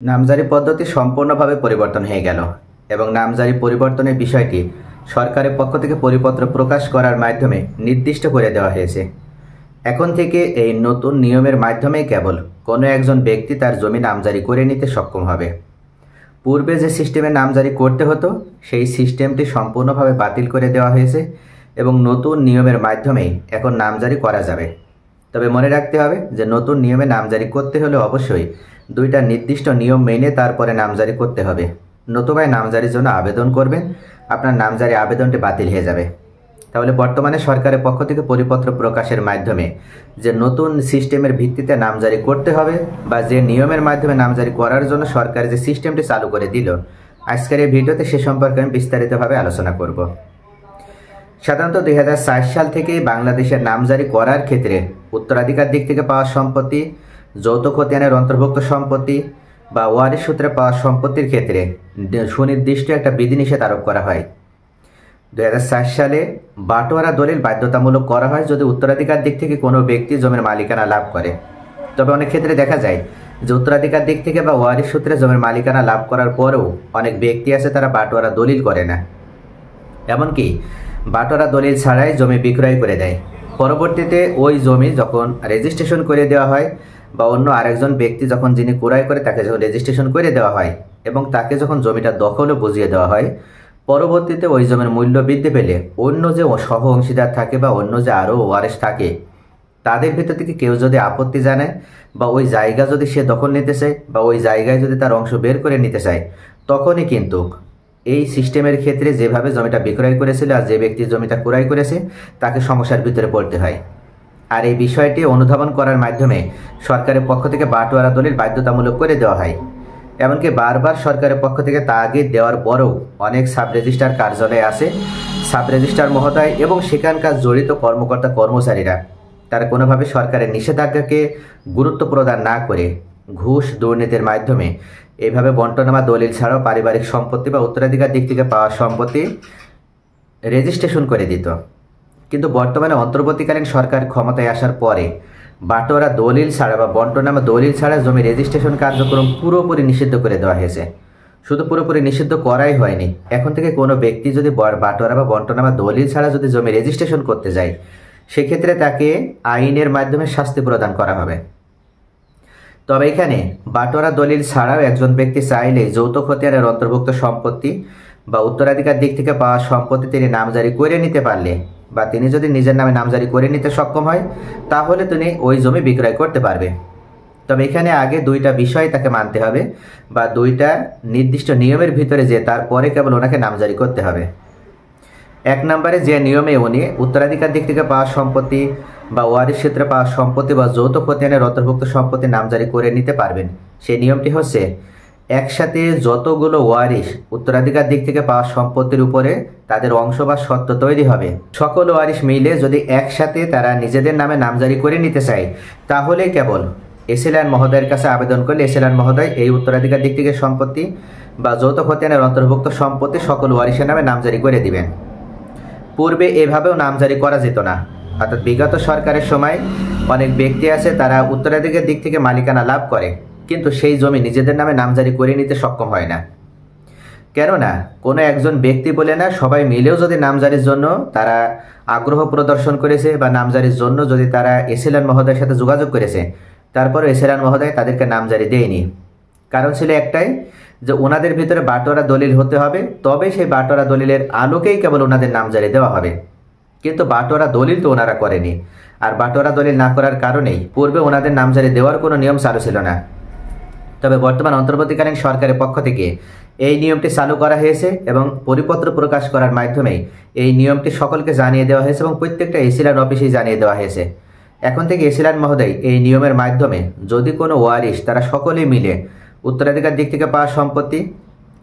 নামজারি পদ্ধতি সম্পূর্ণভাবে পরিবর্তন হয়ে গেল এবং নামজারি পরিবর্তনের বিষয়টি সরকারের পক্ষ থেকে পরিপত্র প্রকাশ করার মাধ্যমে নির্দিষ্ট করে দেওয়া হয়েছে। এখন থেকে এই নতুন নিয়মের মাধ্যমেই কেবল কোনো একজন ব্যক্তি তার জমি নামজারি করে নিতে সক্ষম হবে। পূর্বে যে সিস্টেমে নামজারি করতে হতো সেই সিস্টেমটি সম্পূর্ণভাবে বাতিল করে দেওয়া হয়েছে এবং নতুন নিয়মের মাধ্যমেই এখন নামজারি করা যাবে। তবে মনে রাখতে হবে যে নতুন নিয়মে নামজারি করতে হলে অবশ্যই দুইটা নির্দিষ্ট নিয়ম মেনে তারপরে নামজারি করতে হবে, নতুবাই নামজারির জন্য আবেদন করবেন, আপনার নামজারি আবেদনটি বাতিল হয়ে যাবে। তাহলে বর্তমানে সরকারের পক্ষ থেকে পরিপত্র প্রকাশের মাধ্যমে যে নতুন সিস্টেমের ভিত্তিতে নামজারি করতে হবে বা যে নিয়মের মাধ্যমে নামজারি করার জন্য সরকার যে সিস্টেমটি চালু করে দিল, আজকের এই ভিডিওতে সে সম্পর্কে আমি বিস্তারিতভাবে আলোচনা করব। সাধারণত 2004 সাল থেকেই বাংলাদেশের নামজারি করার ক্ষেত্রে উত্তরাধিকার দিক থেকে পাওয়া সম্পত্তি, যৌথ খতিয়ানের অন্তর্ভুক্ত সম্পত্তি বা ওয়ারিশ সূত্রে পাওয়া সম্পত্তির ক্ষেত্রে সুনির্দিষ্ট একটা বিধিনিষেধ আরোপ করা হয়। 2004 সালে বাটোয়ারা দলিল বাধ্যতামূলক করা হয় যদি উত্তরাধিকার দিক থেকে কোনো ব্যক্তি জমির মালিকানা লাভ করে। তবে অনেক ক্ষেত্রে দেখা যায় যে উত্তরাধিকার দিক থেকে বা ওয়ারিশ সূত্রে জমির মালিকানা লাভ করার পরেও অনেক ব্যক্তি আছে তারা বাটোয়ারা দলিল করে না, এমনকি বাটোয়ারা দলিল ছাড়াই জমি বিক্রয় করে দেয়। পরবর্তীতে ওই জমি যখন রেজিস্ট্রেশন করে দেওয়া হয় বা অন্য আরেকজন ব্যক্তি যখন যিনি ক্রয় করে তাকে যখন রেজিস্ট্রেশন করে দেওয়া হয় এবং তাকে যখন জমিটা দখলও বুঝিয়ে দেওয়া হয়, পরবর্তীতে ওই জমির মূল্য বৃদ্ধি পেলে অন্য যে সহ অংশীদার থাকে বা অন্য যে আরও ওয়ারিশ থাকে তাদের ভিতর থেকে কেউ যদি আপত্তি জানায় বা ওই জায়গা যদি সে দখল নিতে চায় বা ওই জায়গায় যদি তার অংশ বের করে নিতে চায়, তখনই কিন্তু এই সিস্টেমের ক্ষেত্রে যেভাবে জমিটা বিক্রয় করেছিল আর যে ব্যক্তি জমিটা ক্রয় করেছে তাকে সমস্যার ভিতরে পড়তে হয়। আর এই বিষয়টি অনুধাবন করার মাধ্যমে সরকারের পক্ষ থেকে বাটোয়ারা দলিল বাধ্যতামূলক করে দেওয়া হয়। এমনকি বারবার সরকারের পক্ষ থেকে তাগিদ দেওয়ার পরেও অনেক সাব রেজিস্ট্রার কার্যালয়ে আছে, সাব রেজিস্ট্রার মহোদয় এবং সেখানকার জড়িত কর্মকর্তা কর্মচারীরা তারা কোনোভাবে সরকারের নিষেধাজ্ঞাকে গুরুত্ব প্রদান না করে ঘুষ দুর্নীতির মাধ্যমে এইভাবে বন্টনামা দলিল ছাড়াও পারিবারিক সম্পত্তি বা উত্তরাধিকার দিক থেকে পাওয়া সম্পত্তি রেজিস্ট্রেশন করে দিত। কিন্তু বর্তমানে অন্তর্বর্তীকালীন সরকার ক্ষমতায় আসার পরে বাটোয়ারা দলিল ছাড়া বা বন্টনামা দলিল ছাড়া জমি রেজিস্ট্রেশন কার্যক্রম পুরোপুরি নিষিদ্ধ করে দেওয়া হয়েছে। শুধু পুরোপুরি নিষিদ্ধ করাই হয়নি, এখন থেকে কোনো ব্যক্তি যদি বাটোয়ারা বা বন্টনামা দলিল ছাড়া যদি জমি রেজিস্ট্রেশন করতে যায় সেক্ষেত্রে তাকে আইনের মাধ্যমে শাস্তি প্রদান করা হবে। তবে এখানে বাটোয়ারা দলিল ছাড়াও একজন ব্যক্তি চাইলে যৌথ খতিয়ানের অন্তর্ভুক্ত সম্পত্তি বা উত্তরাধিকার দিক থেকে পাওয়া সম্পত্তি তিনি নামজারি করে নিতে পারলে বা তিনি যদি নিজের নামে নামজারি করে নিতে সক্ষম হয় তাহলে তিনি ওই জমি বিক্রয় করতে পারবে। তবে এখানে আগে দুইটা বিষয় তাকে মানতে হবে বা দুইটা নির্দিষ্ট নিয়মের ভিতরে যে তারপরে কেবল ওনাকে নামজারি করতে হবে। এক নম্বরে যে নিয়মে উনি উত্তরাধিকার দিক থেকে পাওয়া সম্পত্তি বা ওয়ারিশ সূত্রে পাওয়া সম্পত্তি বা যৌথ খতিয়ানের অন্তর্ভুক্ত সম্পত্তি নামজারি করে নিতে পারবেন, সেই নিয়মটি হচ্ছে একসাথে যতগুলো ওয়ারিশ উত্তরাধিকার দিক থেকে পাওয়া সম্পত্তির উপরে তাদের অংশ বা সত্ত্ব তৈরি হবে, সকল ওয়ারিশ মিলে যদি একসাথে তারা নিজেদের নামে নামজারি করে নিতে চায় তাহলে কেবল এসএলআর মহোদয়ের কাছে আবেদন করলে এসএলআর মহোদয় এই উত্তরাধিকার দিক থেকে সম্পত্তি বা যৌথ খতিয়ানের অন্তর্ভুক্ত সম্পত্তি সকল ওয়ারিশের নামে নামজারি করে দিবেন। পূর্বে এভাবেও নামজারি করা যেত না, অর্থাৎ বিগত সরকারের সময় অনেক ব্যক্তি আছে তারা উত্তরাধিকার দিক থেকে মালিকানা লাভ করে কিন্তু সেই জমি নিজেদের নামে নামজারি করে নিতে সক্ষম হয় না। কেননা কোনো একজন ব্যক্তি বলে না, সবাই মিলেও যদি নামজারির জন্য তারা আগ্রহ প্রদর্শন করেছে বা নামজারির জন্য যদি তারা এসএলআর মহোদয়ের সাথে যোগাযোগ করেছে, তারপরে এসএলআর মহোদয় তাদেরকে নামজারি দেয়নি। কারণ ছিল একটাই যে ওনাদের ভিতরে বাটোয়ারা দলিল হতে হবে, তবে সেই বাটোয়ারা দলিলের আলোকেই কেবল ওনাদের নামজারি দেওয়া হবে। কিন্তু বাটোয়ারা দলিল তো ওনারা করেনি, আর বাটোয়ারা দলিল না করার কারণেই পূর্বে ওনাদের নামজারি দেওয়ার কোনো নিয়ম চালু ছিল না। তবে বর্তমান অন্তর্বর্তীকালীন সরকারের পক্ষ থেকে এই নিয়মটি চালু করা হয়েছে এবং পরিপত্র প্রকাশ করার মাধ্যমে এই নিয়মটি সকলকে জানিয়ে দেওয়া হয়েছে এবং প্রত্যেকটা এসএলআর অফিসেই জানিয়ে দেওয়া হয়েছে। এখন থেকে এসএলআর মহোদয় এই নিয়মের মাধ্যমে যদি কোনো ওয়ারিশ তারা সকলেই মিলে উত্তরাধিকার দিক থেকে পাওয়া সম্পত্তি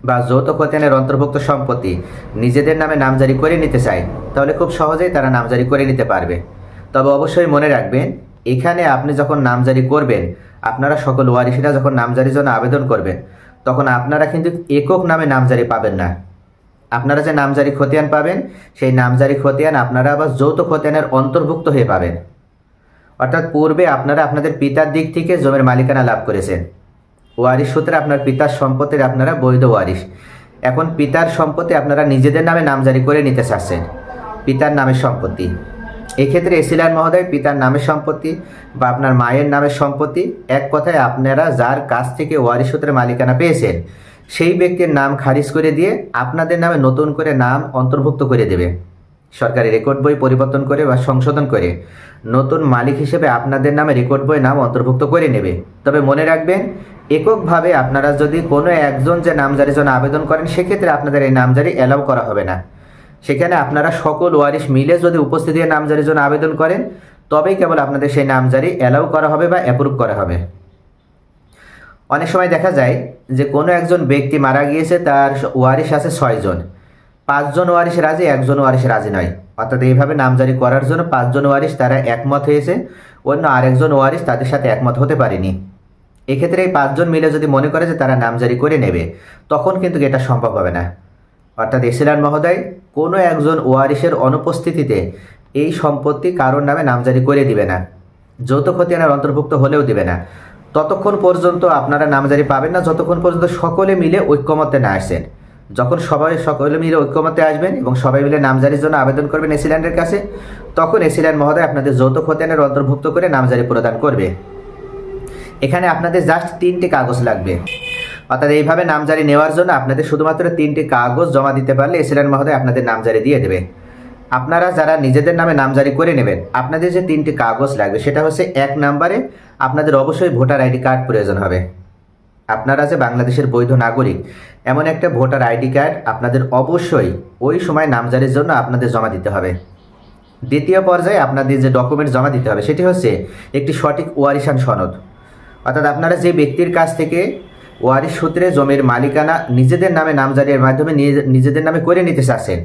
বা যৌথ খতিয়ানের অন্তর্ভুক্ত সম্পত্তি নিজেদের নামে নামজারি করে নিতে চায় তাহলে খুব সহজেই তারা নামজারি করে নিতে পারবে। তবে অবশ্যই মনে রাখবেন, এখানে আপনি যখন নামজারি করবেন, আপনারা সকল ওয়ারিশরা যখন নামজারির জন্য আবেদন করবেন তখন আপনারা কিন্তু একক নামে নামজারি পাবেন না। আপনারা যে নামজারি খতিয়ান পাবেন সেই নামজারি খতিয়ান আপনারা আবার যৌথ খতিয়ানের অন্তর্ভুক্ত হয়ে পাবেন। অর্থাৎ পূর্বে আপনারা আপনাদের পিতার দিক থেকে জমির মালিকানা লাভ করেছেন, ওয়ারিশ সূত্রে আপনার পিতার সম্পত্তির আপনারা বৈধ ওয়ারিশ। এখন পিতার সম্পত্তি আপনারা নিজেদের নামে নামজারি করে নিতে চাচ্ছেন, পিতার নামের সম্পত্তি। এক্ষেত্রে এসিলান মহোদয় পিতার নামের সম্পত্তি বা আপনার মায়ের নামের সম্পত্তি, এক কথায় আপনারা যার কাছ থেকে ওয়ারিশ সূত্রে মালিকানা পেয়েছেন সেই ব্যক্তির নাম খারিজ করে দিয়ে আপনাদের নামে নতুন করে নাম অন্তর্ভুক্ত করে দেবে। সরকারি রেকর্ড বই পরিবর্তন করে বা সংশোধন করে নতুন মালিক হিসেবে আপনাদের নামে রেকর্ড বই নাম অন্তর্ভুক্ত করে নেবে। তবে মনে রাখবেন, এককভাবে আপনারা যদি কোনো একজন যে নামজারির জন্য আবেদন করেন সেক্ষেত্রে আপনাদের এই নামজারি অ্যালাউ করা হবে না। সেখানে আপনারা সকল ওয়ারিশ মিলে যদি উপস্থিতি নামজারির জন্য আবেদন করেন তবেই কেবল আপনাদের সেই নামজারি অ্যালাউ করা হবে বা অ্যাপ্রুভ করা হবে। অনেক সময় দেখা যায় যে কোনো একজন ব্যক্তি মারা গিয়েছে, তার ওয়ারিশ আছে 6 জন, 5 জন ওয়ারিশ রাজি, 1 জন ওয়ারিশ রাজি নয়। অর্থাৎ এইভাবে নামজারি করার জন্য 5 জন ওয়ারিশ তারা একমত হয়েছে, অন্য আরেকজন ওয়ারিশ তাদের সাথে একমত হতে পারেনি। এক্ষেত্রে এই 5 জন মিলে যদি মনে করে যে তারা নামজারি করে নেবে, তখন কিন্তু এটা সম্ভব হবে না। অর্থাৎ এসিলান মহোদয় কোনো একজন ওয়ারিশের অনুপস্থিতিতে এই সম্পত্তি কারোর নামে নামজারি করে দিবে না, যৌথ খতিয়ানের অন্তর্ভুক্ত হলেও দিবে না। ততক্ষণ পর্যন্ত আপনারা নামজারি পাবেন না যতক্ষণ পর্যন্ত সকলে মিলে ঐক্যমত্যে না আসেন। যখন সকলে মিলে ঐক্যমত্যে আসবেন এবং সবাই মিলে নামজারির জন্য আবেদন করবেন এসিল্যান্ডের কাছে, তখন এসিল্যান্ড মহোদয় আপনাদের যৌথ খতিয়ানের অন্তর্ভুক্ত করে নামজারি প্রদান করবে। এখানে আপনাদের জাস্ট 3টি কাগজ লাগবে। অর্থাৎ এইভাবে নামজারি নেওয়ার জন্য আপনাদের শুধুমাত্র 3টি কাগজ জমা দিতে পারলে এসিল্যান্ড মহোদয় আপনাদের নামজারি দিয়ে দেবে। আপনারা যারা নিজেদের নামে নামজারি করে নেবেন, আপনাদের যে 3টি কাগজ লাগবে সেটা হচ্ছে, 1 নম্বরে আপনাদের অবশ্যই ভোটার আইডি কার্ড প্রয়োজন হবে। আপনারা যে বাংলাদেশের বৈধ নাগরিক এমন একটা ভোটার আইডি কার্ড আপনাদের অবশ্যই ওই সময় নামজারির জন্য আপনাদের জমা দিতে হবে। দ্বিতীয় পর্যায়ে আপনাদের যে ডকুমেন্ট জমা দিতে হবে সেটি হচ্ছে একটি সঠিক ওয়ারিশান সনদ। অর্থাৎ আপনারা যে ব্যক্তির কাছ থেকে ওয়ারিশ সূত্রে জমির মালিকানা নিজেদের নামে নামজারির মাধ্যমে নিজেদের নামে করে নিতে চাচ্ছেন,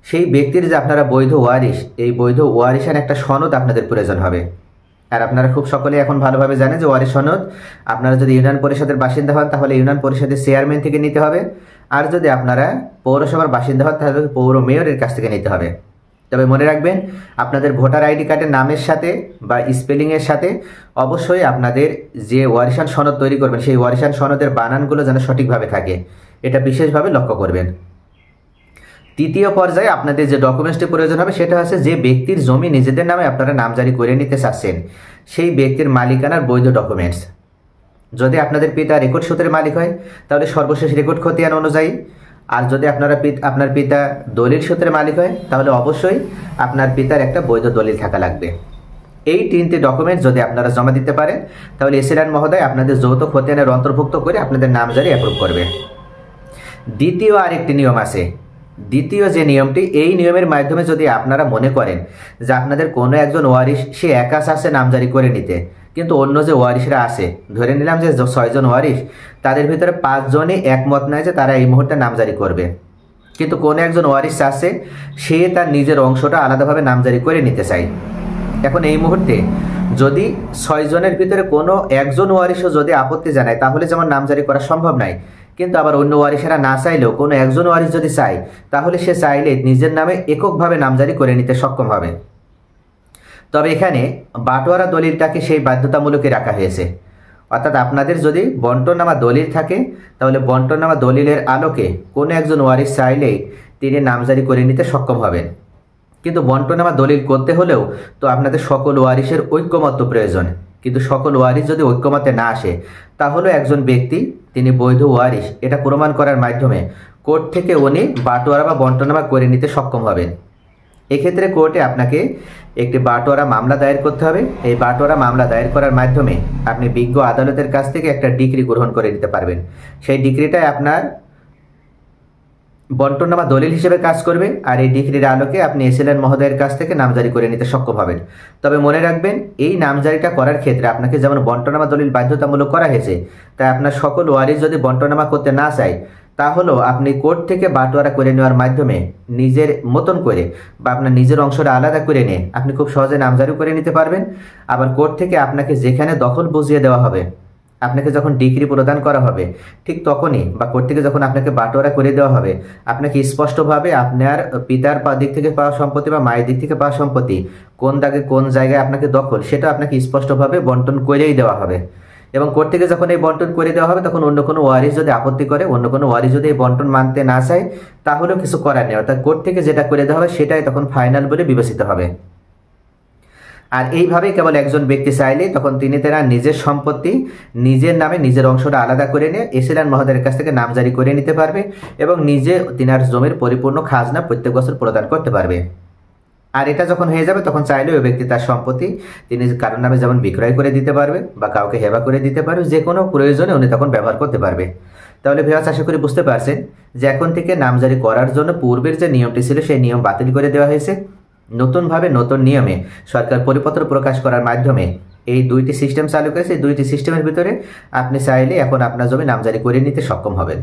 সেই ব্যক্তির যে আপনারা বৈধ ওয়ারিশ, এই বৈধ ওয়ারিশান একটা সনদ আপনাদের প্রয়োজন হবে। আর আপনারা খুব সকলেই এখন ভালোভাবে জানেন যে ওয়ারিশ সনদ আপনারা যদি ইউনিয়ন পরিষদের বাসিন্দা হন তাহলে ইউনিয়ন পরিষদের চেয়ারম্যান থেকে নিতে হবে, আর যদি আপনারা পৌরসভার বাসিন্দা হন তাহলে পৌর মেয়রের কাছ থেকে নিতে হবে। তবে মনে রাখবেন, আপনাদের ভোটার আইডি কার্ডের নামের সাথে বা স্পেলিংয়ের সাথে অবশ্যই আপনাদের যে ওয়ারিশান সনদ তৈরি করবেন সেই ওয়ারিশান সনদের বানানগুলো যেন সঠিকভাবে থাকে, এটা বিশেষভাবে লক্ষ্য করবেন। তৃতীয় পর্যায়ে আপনাদের যে ডকুমেন্টসটি প্রয়োজন হবে সেটা হচ্ছে, যে ব্যক্তির জমি নিজেদের নামে আপনারা নামজারি করে নিতে চাচ্ছেন সেই ব্যক্তির মালিকানার বৈধ ডকুমেন্টস। যদি আপনাদের পিতা রেকর্ড সূত্রের মালিক হয় তাহলে সর্বশেষ রেকর্ড খতিয়ান অনুযায়ী, আর যদি আপনার পিতা দলিল সূত্রে মালিক হয় তাহলে অবশ্যই আপনার পিতার একটা বৈধ দলিল থাকা লাগবে। এই 3টি ডকুমেন্ট যদি আপনারা জমা দিতে পারেন তাহলে এসিল্যান্ড মহোদয় আপনাদের যৌথ খতিয়ানের অন্তর্ভুক্ত করে আপনাদের নামজারি অ্যাপ্রুভ করবে। দ্বিতীয় আরেকটি নিয়ম আছে। দ্বিতীয় যে নিয়মটি, এই নিয়মের মাধ্যমে যদি আপনারা মনে করেন যে আপনাদের কোনো একজন ওয়ারিশ সে একা আছে নামজারি করে নিতে, কিন্তু অন্য যে ওয়ারিশরা আছে, ধরে নিলাম যে 6 জন ওয়ারিশ, তাদের ভিতরে 5 জনই একমত নয় যে তারা এই মুহূর্তে নামজারি করবে, কিন্তু কোনো একজন ওয়ারিশ আছে সে তার নিজের অংশটা আলাদাভাবে নামজারি করে নিতে চায়। এখন এই মুহূর্তে যদি 6 জনের ভিতরে কোনো একজন ওয়ারিশও যদি আপত্তি জানায় তাহলে যেমন নামজারি করা সম্ভব নয়, কিন্তু আবার অন্য ওয়ারিশেরা না চাইলেও কোনো একজন ওয়ারিশ যদি চায় তাহলে সে চাইলে নিজের নামে এককভাবে নামজারি করে নিতে সক্ষম হবে। তবে এখানে বাটোয়ারা দলিলটাকে সেই বাধ্যতামূলকই রাখা হয়েছে। অর্থাৎ আপনাদের যদি বন্টননামা দলিল থাকে তাহলে বন্টননামা দলিলের আলোকে কোনো একজন ওয়ারিশ চাইলেই তিনি নামজারি করে নিতে সক্ষম হবেন। কিন্তু বন্টননামা দলিল করতে হলেও তো আপনাদের সকল ওয়ারিশের ঐক্যমত্য প্রয়োজন, কিন্তু সকল ওয়ারিশ যদি ঐক্যমতে না আসে তাহলে একজন ব্যক্তি তিনি বৈধ ওয়ারিশ এটা প্রমাণ করার মাধ্যমে কোর্ট থেকে উনি বাটোয়ারা বা বন্টননামা করে নিতে সক্ষম হবেন। এক্ষেত্রে কোর্টে আপনাকে একটি বাটোয়ারা মামলা দায়ের করতে হবে। এই বাটোয়ারা মামলা দায়ের করার মাধ্যমে আপনি বিজ্ঞ আদালতের কাছ থেকে একটা ডিক্রি গ্রহণ করে নিতে পারবেন। সেই ডিক্রিটাই আপনার বন্টননামা দলিল হিসেবে কাজ করবে, আর এই ডিক্রির আলোকে আপনি এসিল্যান্ড মহোদয়ের কাছ থেকে নামজারি করে নিতে সক্ষম হবেন। তবে মনে রাখবেন, এই নামজারিটা করার ক্ষেত্রে আপনাকে যেমন বন্টননামা দলিল বাধ্যতামূলক করা হয়েছে, তাই আপনার সকল ওয়ারিশ যদি বন্টননামা করতে না চায় তাহলেও আপনি কোর্ট থেকে বাটোয়ারা করে নেওয়ার মাধ্যমে নিজের মতন করে বা আপনার নিজের অংশটা আলাদা করে নিয়ে আপনি খুব সহজে নামজারি করে নিতে পারবেন। আবার কোর্ট থেকে আপনাকে যেখানে দখল বুঝিয়ে দেওয়া হবে, আপনাকে যখন ডিগ্রি প্রদান করা হবে ঠিক তখনই, বা কোর্ট থেকে যখন আপনাকে বাটোয়ারা করে দেওয়া হবে, আপনাকে স্পষ্টভাবে আপনার পিতার দিক থেকে পাওয়া সম্পত্তি বা মায়ের দিক থেকে পাওয়া সম্পত্তি কোন দাগে কোন জায়গায় আপনাকে দখল সেটা আপনাকে স্পষ্টভাবে বন্টন করেই দেওয়া হবে। এবং কোর্ট থেকে যখন এই বন্টন করে দেওয়া হবে তখন অন্য কোনো ওয়ারিশ যদি আপত্তি করে, অন্য কোনো ওয়ারিশ যদি এই বন্টন মানতে না চায়, তাহলেও কিছু করার নেই, অর্থাৎ কোর্ট থেকে যেটা করে দেওয়া হবে সেটাই তখন ফাইনাল বলে বিবেচিত হবে। আর এইভাবেই কেবল একজন ব্যক্তি চাইলে তখন তারা নিজের সম্পত্তি নিজের নামে নিজের অংশটা আলাদা করে নিয়ে এসিল্যান্ড মহোদয়ের কাছ থেকে নামজারি করে নিতে পারবে এবং নিজে তিনার জমির পরিপূর্ণ খাজনা প্রত্যেক বছর প্রদান করতে পারবে। আর এটা যখন হয়ে যাবে তখন চাইলে ওই ব্যক্তি তার সম্পত্তি তিনি কারোর নামে যেমন বিক্রয় করে দিতে পারবে বা কাউকে হেবা করে দিতে পারবে, যে কোনো প্রয়োজনে উনি তখন ব্যবহার করতে পারবে। তাহলে ভিউয়ার্স, আশা করি বুঝতে পারছেন যে এখন থেকে নামজারি করার জন্য পূর্বের যে নিয়মটি ছিল সেই নিয়ম বাতিল করে দেওয়া হয়েছে। নতুনভাবে নতুন নিয়মে সরকার পরিপত্র প্রকাশ করার মাধ্যমে এই দুইটি সিস্টেম চালু করেছে। এই দুইটি সিস্টেমের ভিতরে আপনি চাইলে এখন আপনার জমি নামজারি করে নিতে সক্ষম হবেন।